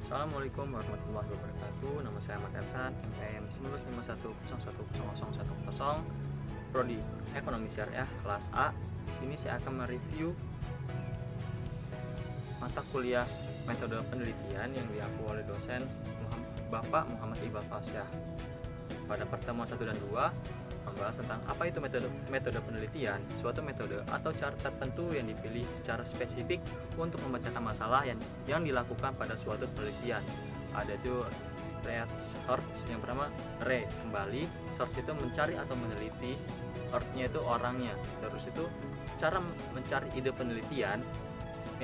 Assalamualaikum warahmatullahi wabarakatuh. Nama saya Ahmad Ersan, NPM 1951011010, Prodi Ekonomi Syariah kelas A. Di sini saya akan mereview mata kuliah metode penelitian yang diaku oleh dosen Bapak Muhammad Iqbal Fasyah. Pada pertemuan 1 dan 2 membahas tentang apa itu metode penelitian, suatu metode atau cara tertentu yang dipilih secara spesifik untuk memecahkan masalah yang dilakukan pada suatu penelitian. Ada itu research, yang pertama kembali, search itu mencari atau meneliti, earth-nya itu orangnya. Terus itu cara mencari ide penelitian,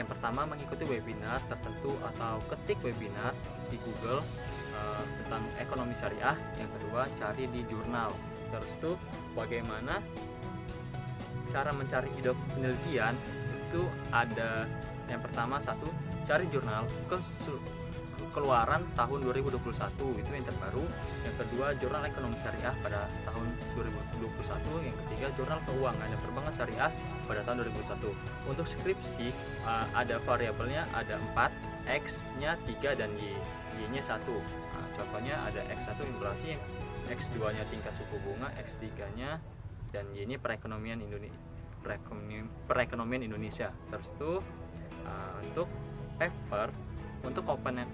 yang pertama mengikuti webinar tertentu atau ketik webinar di Google tentang ekonomi syariah. Yang kedua cari di jurnal. Terus itu bagaimana cara mencari ide penelitian itu ada yang pertama satu, cari jurnal keluaran tahun 2021 itu yang terbaru. Yang kedua jurnal ekonomi syariah pada tahun 2021. Yang ketiga jurnal keuangan dan perbankan syariah pada tahun 2021. Untuk skripsi ada variabelnya ada 4, X nya 3 dan Y nya 1. Contohnya ada X1 inflasi, X2 nya tingkat suku bunga, X3 nya dan Y nya perekonomian Indonesia. Terus itu untuk paper, untuk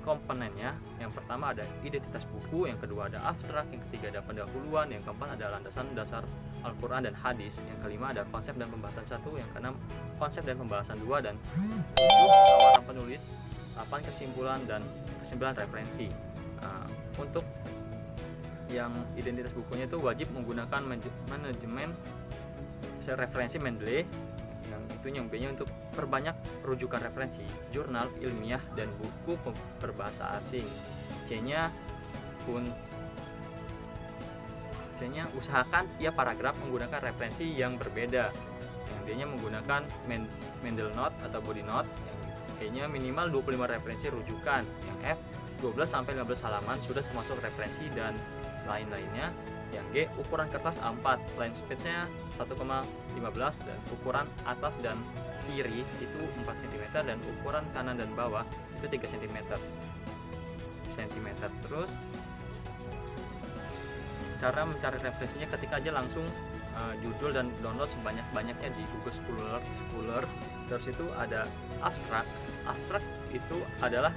komponennya yang pertama ada identitas buku, yang kedua ada abstrak, yang ketiga ada pendahuluan, yang keempat ada landasan dasar Al-Quran dan hadis, yang kelima ada konsep dan pembahasan 1, yang keenam konsep dan pembahasan 2, dan 7 tawaran penulis, 8 kesimpulan dan kesimpulan referensi. Untuk yang identitas bukunya itu wajib menggunakan manajemen referensi Mendeley, yang itu yang B-nya untuk perbanyak rujukan referensi, jurnal ilmiah dan buku berbahasa asing. C-nya usahakan tiap paragraf menggunakan referensi yang berbeda. Yang D-nya menggunakan Mendel Note atau Body Note. Yang E-nya minimal 25 referensi rujukan. Yang F 12-15 halaman sudah termasuk referensi dan lain-lainnya. Yang G ukuran kertas A4, line space-nya 1,15 dan ukuran atas dan kiri itu 4 cm dan ukuran kanan dan bawah itu 3 cm. Terus cara mencari referensinya ketika aja langsung judul dan download sebanyak-banyaknya di Google Scholar. Terus itu ada abstrak itu adalah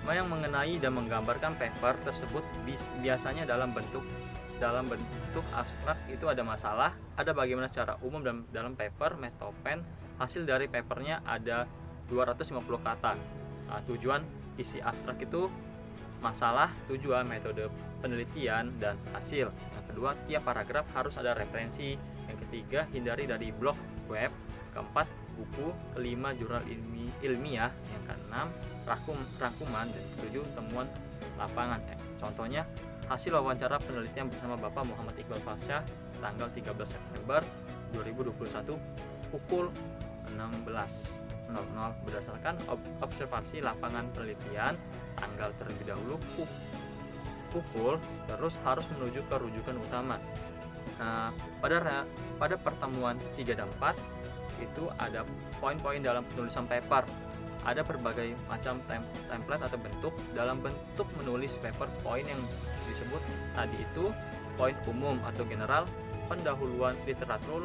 yang mengenai dan menggambarkan paper tersebut, biasanya dalam bentuk abstrak itu ada masalah, ada bagaimana secara umum dalam paper, metopen, hasil dari papernya ada 250 kata. Tujuan isi abstrak itu masalah, tujuan, metode penelitian, dan hasil. Yang kedua, tiap paragraf harus ada referensi. Yang ketiga, hindari dari blog web. Keempat, buku. Kelima, jurnal ilmiah. Yang keenam, rangkuman. Dan ketujuh, temuan lapangan. Contohnya, hasil wawancara penelitian bersama Bapak Muhammad Iqbal Fasyah tanggal 13 September 2021 pukul 16.00 berdasarkan observasi lapangan penelitian, tanggal terlebih dahulu, pukul, terus harus menuju ke rujukan utama. Pada pertemuan 3 dan 4 itu ada poin-poin dalam penulisan paper. Ada berbagai macam template atau bentuk dalam bentuk menulis paper. Poin yang disebut tadi itu poin umum atau general, pendahuluan literatur,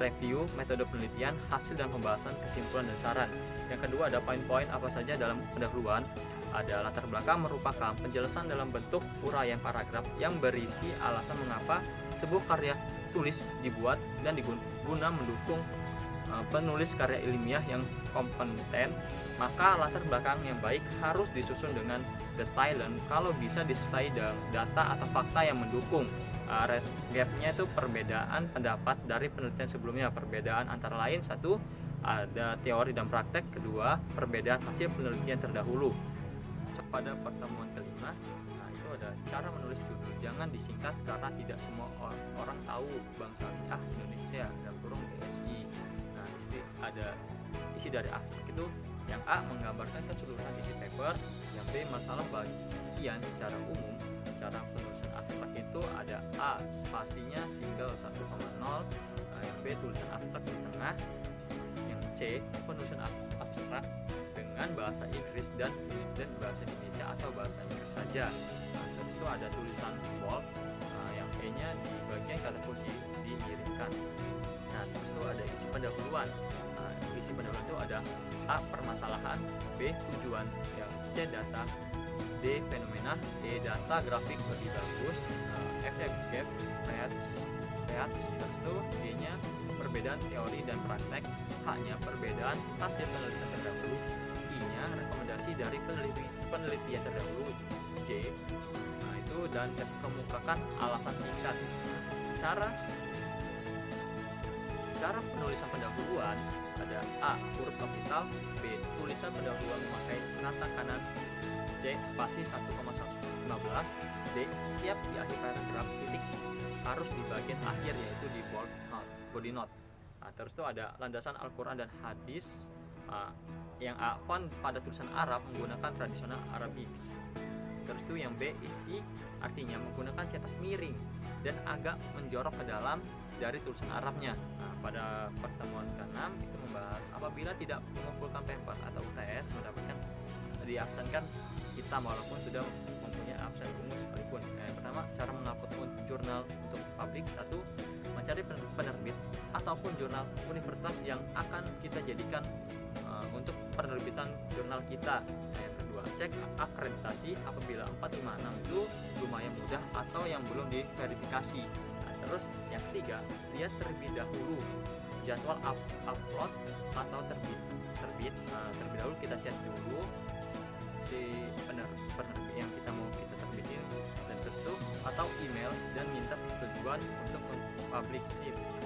review, metode penelitian, hasil dan pembahasan, kesimpulan dan saran. Yang kedua ada poin-poin apa saja dalam pendahuluan. Ada latar belakang merupakan penjelasan dalam bentuk uraian paragraf yang berisi alasan mengapa sebuah karya tulis dibuat dan diguna mendukung penulis karya ilmiah yang kompeten. Maka latar belakang yang baik harus disusun dengan detail dan kalau bisa disertai dengan data atau fakta yang mendukung. Gapnya itu perbedaan pendapat dari penelitian sebelumnya. Perbedaan antara lain, satu, ada teori dan praktek. Kedua, perbedaan hasil penelitian terdahulu. Pada pertemuan kelima, itu ada cara menulis judul. Jangan disingkat karena tidak semua orang tahu Bank Syariah Indonesia, ada kurung BSI. Ada isi dari abstrak itu, yang A menggambarkan keseluruhan isi paper, yang B masalah bagian secara umum. Cara penulisan abstrak itu ada A spasinya single 1,0, yang B tulisan abstrak di tengah, yang C penulisan abstrak dengan dengan bahasa Inggris dan bahasa Indonesia atau bahasa Inggris saja. Nah, terus itu ada tulisan bold, yang E-nya di bagian kata kunci dimiringkan. Nah, terus itu ada isi pendahuluan. Nah, isi pendahuluan itu ada A. permasalahan, B. tujuan, yang C. data, D. fenomena, E. data grafik lebih bagus, F. gap, terus itu G-nya perbedaan teori dan praktek, H-nya perbedaan hasil penelitian terdahulu, I-nya rekomendasi dari penelitian terdahulu, J. Nah, itu dan kemukakan alasan singkat. Cara penulisan pendahuluan ada A. huruf kapital, B. tulisan pendahuluan memakai kata kanan, C. spasi 1,15, D. setiap di akhir paragraf titik harus di bagian akhir yaitu di body note. Nah, terus itu ada landasan Al-Quran dan hadis. Yang A. font pada tulisan Arab menggunakan tradisional Arabic. Terus itu yang B. isi artinya menggunakan cetak miring dan agak menjorok ke dalam dari tulisan Arabnya. Nah, pada pertemuan ke-6 itu membahas apabila tidak mengumpulkan paper atau UTS mendapatkan diabsenkan kita walaupun sudah mempunyai absen ungu sekalipun. Yang pertama, cara mengupload jurnal untuk publik. 1. Mencari penerbit ataupun jurnal universitas yang akan kita jadikan untuk penerbitan jurnal kita. Nah, yang kedua, cek akreditasi apabila 456 itu lumayan mudah atau yang belum diverifikasi. Nah, terus yang ketiga, lihat terlebih dahulu jadwal upload atau terbit. Terlebih dahulu kita cek dulu si penerbit yang kita mau kita terbitin, dan terus itu atau email dan minta persetujuan untuk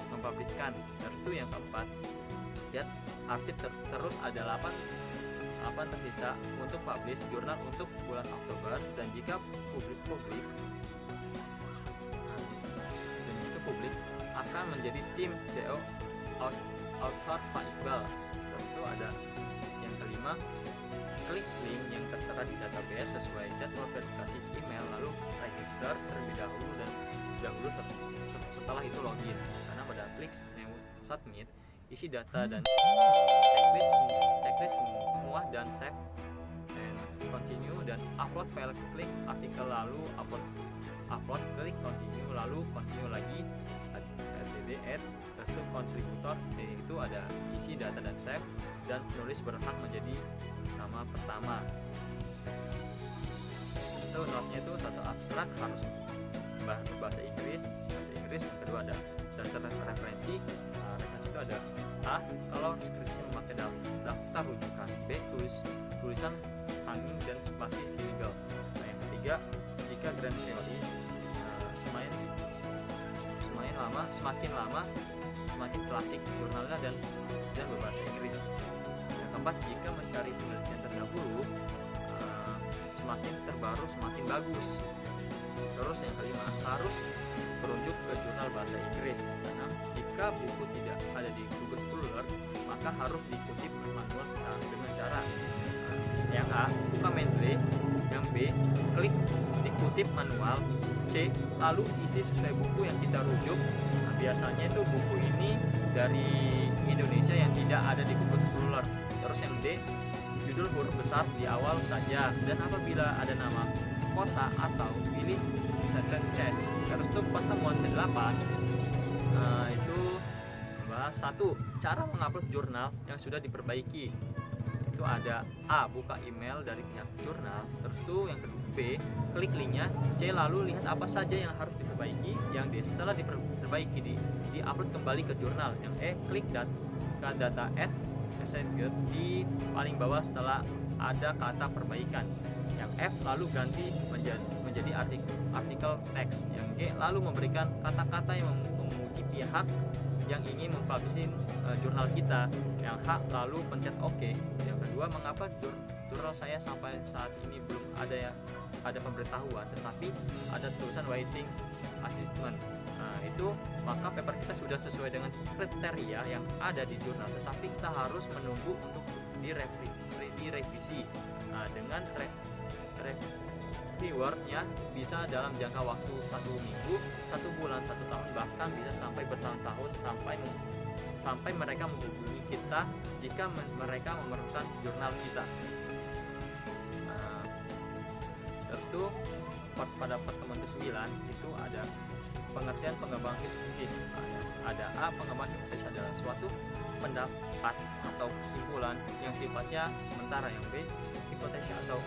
mempublikkan. Terus itu yang keempat, lihat arsip terus ada 8 tersisa untuk publish jurnal untuk bulan Oktober, dan jika publik akan menjadi tim CEO author Pak Iqbal. Terus itu ada yang kelima, klik link yang tertera di database sesuai jadwal verifikasi email, lalu register terlebih dahulu dan setelah itu login. Karena pada klik new submit, isi data dan checklist semua dan save dan continue dan upload file, klik artikel lalu upload klik continue lalu continue lagi rdb add terus itu contributor, itu ada isi data dan save, dan penulis berhak menjadi nama pertama. Itu note-nya itu satu abstrak harus bahasa Inggris. Yang kedua ada daftar referensi. Referensi itu ada A. kalau skripsi memakai daftar rujukan, B. tulisan hanging dan spasi single. Nah, yang ketiga, jika grand theory semakin lama semakin klasik jurnalnya dan berbahasa Inggris. Yang keempat, jika mencari penelitian terdahulu semakin terbaru semakin bagus. Terus yang kelima, harus merujuk ke jurnal bahasa Inggris. Karena jika buku tidak ada di Google Scholar, maka harus dikutip manual dengan cara yang A. buka Mendeley, yang B. klik dikutip manual, C. lalu isi sesuai buku yang kita rujuk. Nah, biasanya itu buku ini dari Indonesia yang tidak ada di Google Scholar. Terus yang D. judul huruf besar di awal saja, dan apabila ada nama kota atau pilih chess. Terus itu pertemuan ke-8 itu membahas 1. cara mengupload jurnal yang sudah diperbaiki. Itu ada A. buka email dari pihak jurnal. Terus itu yang kedua, B. klik linknya. C. lalu lihat apa saja yang harus diperbaiki. Yang D. setelah diperbaiki di-upload kembali ke jurnal. Yang E. klik data add get di paling bawah setelah ada kata perbaikan. Yang F. lalu ganti menjadi artikel teks. Yang G. lalu memberikan kata-kata yang memuji pihak yang ingin mempublish jurnal kita. Yang H. lalu pencet OK. Yang kedua, mengapa jurnal saya sampai saat ini belum ada pemberitahuan, tetapi ada tulisan waiting assessment. Nah, itu maka paper kita sudah sesuai dengan kriteria yang ada di jurnal, tetapi kita harus menunggu untuk direvisi. Nah, dengan rewardnya bisa dalam jangka waktu 1 minggu, 1 bulan, 1 tahun, bahkan bisa sampai bertahun-tahun sampai sampai mereka menghubungi kita jika mereka memerlukan jurnal kita. Terus tuh pada pertemuan ke-9 itu ada pengertian pengembangan hipotesis. Ada A, pengembangan hipotesis adalah suatu pendapat atau kesimpulan yang sifatnya sementara. Yang B, hipotesis atau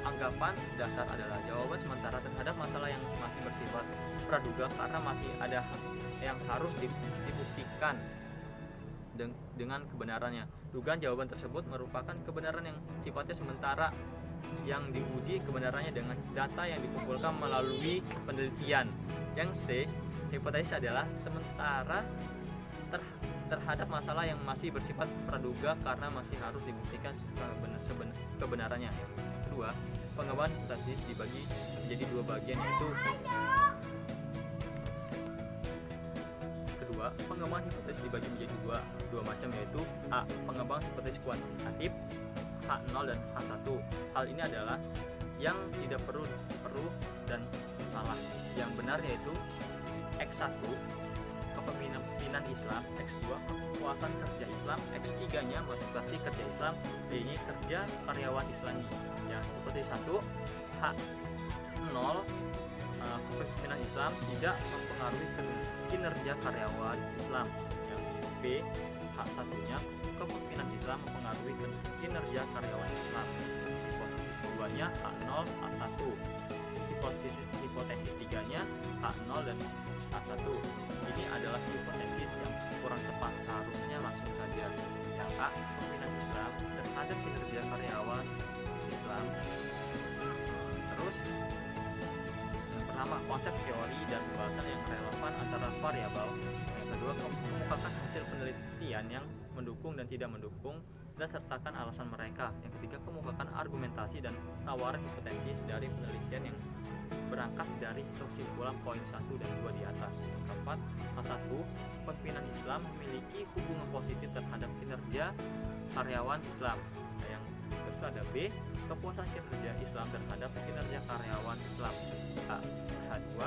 anggapan dasar adalah jawaban sementara terhadap masalah yang masih bersifat praduga karena masih ada yang harus dibuktikan dengan kebenarannya. Dugaan jawaban tersebut merupakan kebenaran yang sifatnya sementara yang diuji kebenarannya dengan data yang dikumpulkan melalui penelitian. Yang C, hipotesis adalah sementara terhadap masalah yang masih bersifat praduga karena masih harus dibuktikan kebenarannya. Yang kedua, pengembangan hipotesis dibagi menjadi dua bagian, yaitu pengembangan hipotesis dibagi menjadi dua macam, yaitu A, pengembangan hipotesis kuantitatif H0 dan H1. Hal ini adalah yang tidak perlu dan salah. Yang benar yaitu X1 kepemimpinan Islam, X2 kekuasaan kerja Islam, X3-nya motivasi kerja Islam, D-nya kerja karyawan Islami. Yang hipotesis 1 H0 kepemimpinan Islam tidak mempengaruhi kinerja karyawan Islam. Yang B, H1-nya kepemimpinan Islam mempengaruhi kinerja karyawan Islam. Hipotesis 2-nya H0 H1. Hipotesis 3-nya H0 dan H1. Ini adalah hipotesis yang kurang tepat, seharusnya langsung saja. Yang A, kepemimpinan Islam terhadap kinerja karyawan Islam. Terus yang pertama, konsep teori dan pembahasan yang relevan antara variabel. Yang kedua, kemukakan hasil penelitian yang mendukung dan tidak mendukung dan sertakan alasan mereka. Yang ketiga, kemukakan argumentasi dan tawaran hipotesis dari penelitian yang berangkat dari kesimpulan poin 1 dan 2 di atas. Yang keempat, H1, pemimpinan Islam memiliki hubungan positif terhadap kinerja karyawan Islam. Yang terus ada B, kepuasan kinerja Islam terhadap kinerja karyawan Islam. H2,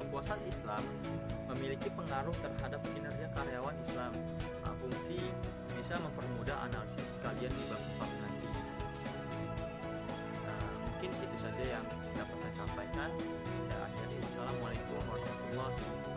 kepuasan Islam memiliki pengaruh terhadap kinerja karyawan Islam. Fungsi bisa mempermudah analisis kalian di bab nanti. Mungkin itu saja yang dapat saya sampaikan. Saya akhiri. Wassalamualaikum warahmatullahi wabarakatuh.